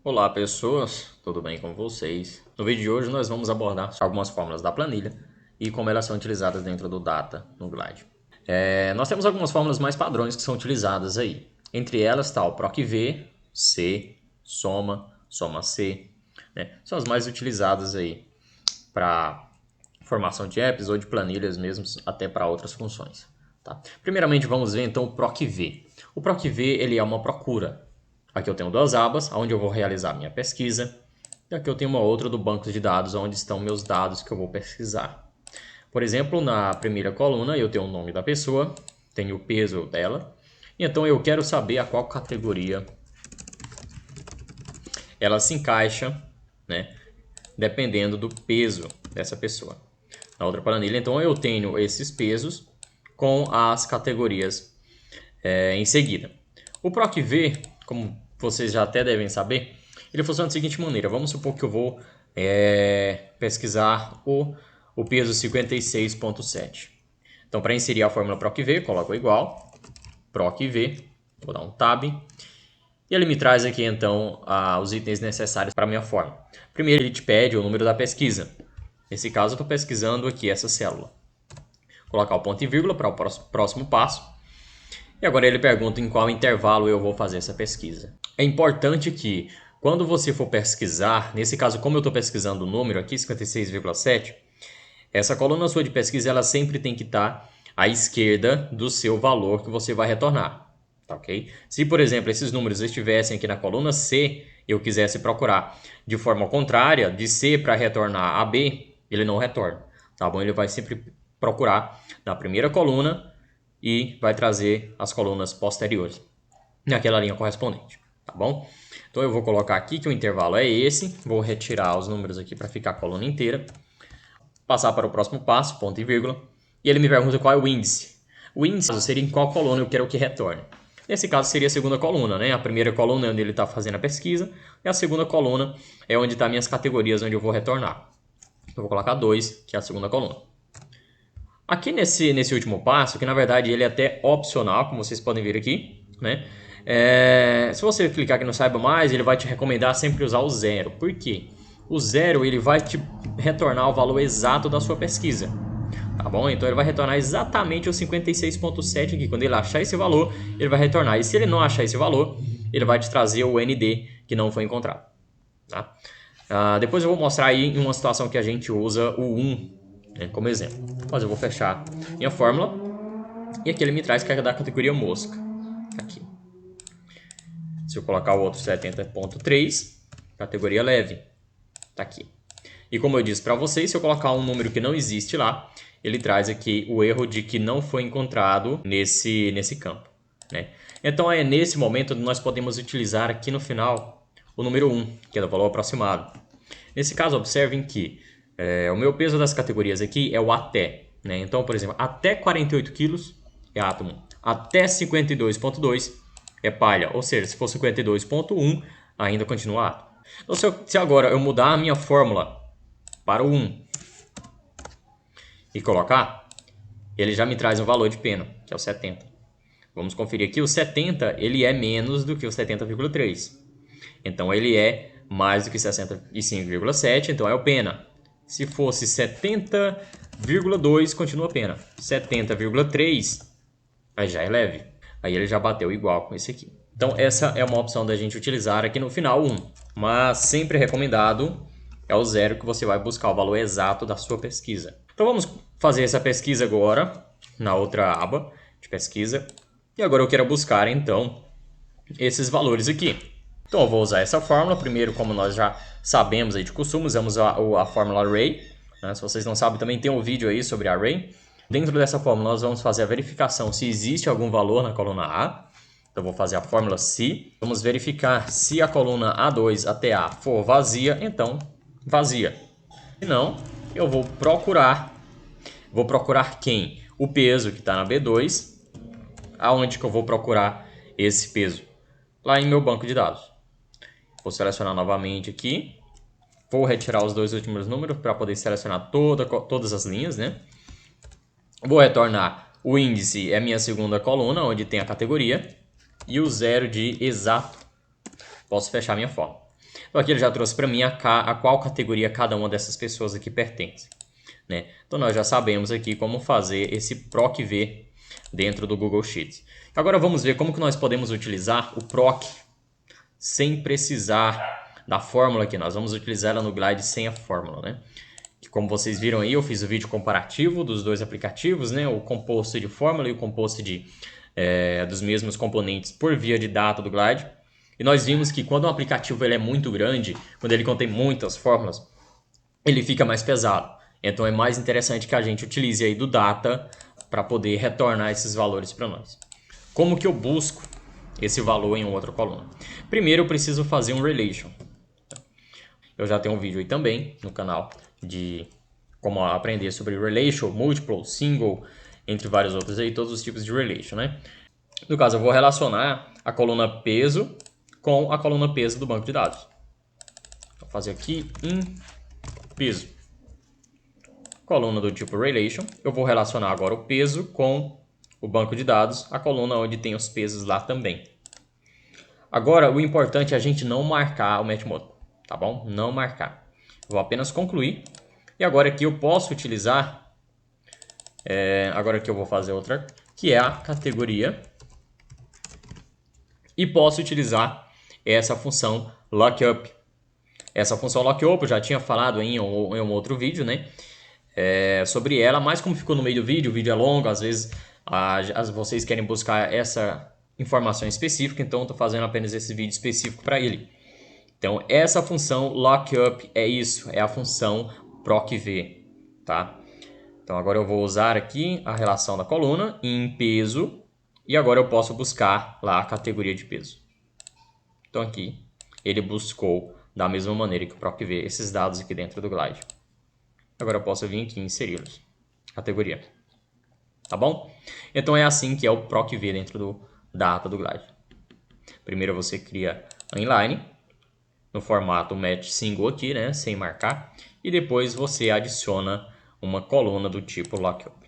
Olá pessoas, tudo bem com vocês? No vídeo de hoje nós vamos abordar algumas fórmulas da planilha e como elas são utilizadas dentro do Data no Glide. Nós temos algumas fórmulas mais padrões que são utilizadas aí. Entre elas está o PROC-V, C, Soma, Soma-C, né? São as mais utilizadas aí para formação de apps ou de planilhas mesmo, até para outras funções. Tá? Primeiramente vamos ver então o PROC-V. O PROC-V ele é uma procura. Aqui eu tenho duas abas, onde eu vou realizar minha pesquisa. E aqui eu tenho uma outra do banco de dados, onde estão meus dados que eu vou pesquisar. Por exemplo, na primeira coluna eu tenho o nome da pessoa, tenho o peso dela. E então eu quero saber a qual categoria ela se encaixa, né, dependendo do peso dessa pessoa. Na outra planilha, então, eu tenho esses pesos com as categorias em seguida. O PROC-V, como vocês já até devem saber, ele funciona da seguinte maneira. Vamos supor que eu vou pesquisar o peso 56,7. Então, para inserir a fórmula PROC-V, coloco igual, PROC-V, vou dar um Tab, e ele me traz aqui, então, os itens necessários para a minha fórmula. Primeiro, ele te pede o número da pesquisa. Nesse caso, eu estou pesquisando aqui essa célula. Vou colocar o ponto e vírgula para o próximo passo. E agora ele pergunta em qual intervalo eu vou fazer essa pesquisa. É importante que, quando você for pesquisar, nesse caso, como eu estou pesquisando o número aqui, 56,7, essa coluna sua de pesquisa ela sempre tem que estar à esquerda do seu valor que você vai retornar. Tá, ok? Se, por exemplo, esses números estivessem aqui na coluna C, eu quisesse procurar de forma contrária, de C para retornar a B, ele não retorna. Tá bom? Ele vai sempre procurar na primeira coluna e vai trazer as colunas posteriores naquela linha correspondente, tá bom? Então eu vou colocar aqui que o intervalo é esse, vou retirar os números aqui para ficar a coluna inteira, passar para o próximo passo, ponto e vírgula, e ele me pergunta qual é o índice. O índice seria em qual coluna eu quero que retorne. Nesse caso seria a segunda coluna, né? A primeira coluna é onde ele está fazendo a pesquisa, e a segunda coluna é onde estão minhas categorias, onde eu vou retornar. Eu vou colocar 2, que é a segunda coluna. Aqui nesse último passo, que na verdade ele é até opcional, como vocês podem ver aqui, né? Se você clicar aqui no Saiba Mais, ele vai te recomendar sempre usar o zero. Por quê? O zero ele vai te retornar o valor exato da sua pesquisa. Tá bom? Então ele vai retornar exatamente o 56,7 aqui. Quando ele achar esse valor, ele vai retornar. E se ele não achar esse valor, ele vai te trazer o ND que não foi encontrado. Tá? Depois eu vou mostrar aí em uma situação que a gente usa o 1, né, como exemplo. Mas eu vou fechar minha fórmula. E aqui ele me traz que é da categoria mosca. Aqui. Se eu colocar o outro 70,3, categoria leve. Tá aqui. E como eu disse para vocês, se eu colocar um número que não existe lá, ele traz aqui o erro de que não foi encontrado nesse campo, né? Então é nesse momento que nós podemos utilizar aqui no final o número 1, que é do valor aproximado. Nesse caso, observem que o meu peso das categorias aqui é o até, né? Então, por exemplo, até 48 kg é átomo, até 52,2 é palha, ou seja, se for 52,1 ainda continua átomo. Então, se agora eu mudar a minha fórmula para o 1 e colocar, ele já me traz um valor de pena, que é o 70. Vamos conferir aqui, o 70 ele é menos do que o 70,3. Então ele é mais do que 65,7, então é o pena. Se fosse 70,2, continua pena. 70,3, aí já é leve. Aí ele já bateu igual com esse aqui. Então essa é uma opção da gente utilizar aqui no final 1. Mas sempre recomendado é o 0 que você vai buscar o valor exato da sua pesquisa. Então vamos fazer essa pesquisa agora na outra aba de pesquisa. E agora eu quero buscar então esses valores aqui. Então eu vou usar essa fórmula. Primeiro, como nós já sabemos aí de costume, usamos a fórmula array. Né? Se vocês não sabem, também tem um vídeo aí sobre array. Dentro dessa fórmula nós vamos fazer a verificação se existe algum valor na coluna A. Então eu vou fazer a fórmula se. Vamos verificar se a coluna A2 até A for vazia, então vazia. Se não, eu vou procurar. Vou procurar quem? O peso que está na B2. Aonde que eu vou procurar esse peso? Lá em meu banco de dados. Vou selecionar novamente aqui. Vou retirar os dois últimos números para poder selecionar todas as linhas, né? Vou retornar o índice, é a minha segunda coluna, onde tem a categoria. E o 0 de exato. Posso fechar minha fórmula. Então aqui ele já trouxe para mim a qual categoria cada uma dessas pessoas aqui pertence, né? Então nós já sabemos aqui como fazer esse PROC-V dentro do Google Sheets. Agora vamos ver como que nós podemos utilizar o PROC sem precisar da fórmula aqui. Nós vamos utilizar ela no Glide sem a fórmula, né? Como vocês viram aí, eu fiz o vídeo comparativo dos dois aplicativos, né? O composto de fórmula e o composto dos mesmos componentes por via de data do Glide. E nós vimos que quando um aplicativo ele é muito grande, quando ele contém muitas fórmulas, ele fica mais pesado. Então é mais interessante que a gente utilize aí do data para poder retornar esses valores para nós. Como que eu busco esse valor em outra coluna? Primeiro eu preciso fazer um relation. Eu já tenho um vídeo aí também no canal de como aprender sobre relation, multiple, single, entre vários outros aí, todos os tipos de relation, né? No caso, eu vou relacionar a coluna peso com a coluna peso do banco de dados. Vou fazer aqui em peso. Coluna do tipo relation, eu vou relacionar agora o peso com o banco de dados, a coluna onde tem os pesos lá também. Agora, o importante é a gente não marcar o match mode, tá bom? Não marcar. Vou apenas concluir. E agora aqui eu posso utilizar, agora aqui eu vou fazer outra, que é a categoria. E posso utilizar essa função lookup. Essa função lookup eu já tinha falado em um outro vídeo, né? Sobre ela, mas como ficou no meio do vídeo, o vídeo é longo, às vezes vocês querem buscar essa informação específica, então eu estou fazendo apenas esse vídeo específico para ele. Então essa função lookup é isso, é a função PROC-V, tá? Então agora eu vou usar aqui a relação da coluna em peso e agora eu posso buscar lá a categoria de peso. Então aqui ele buscou da mesma maneira que o PROC-V esses dados aqui dentro do Glide. Agora eu posso vir aqui e inseri-los. Categoria. Tá bom? Então é assim que é o PROC-V dentro do data do Glide. Primeiro você cria a inline no formato match single aqui, né, sem marcar, e depois você adiciona uma coluna do tipo lookup.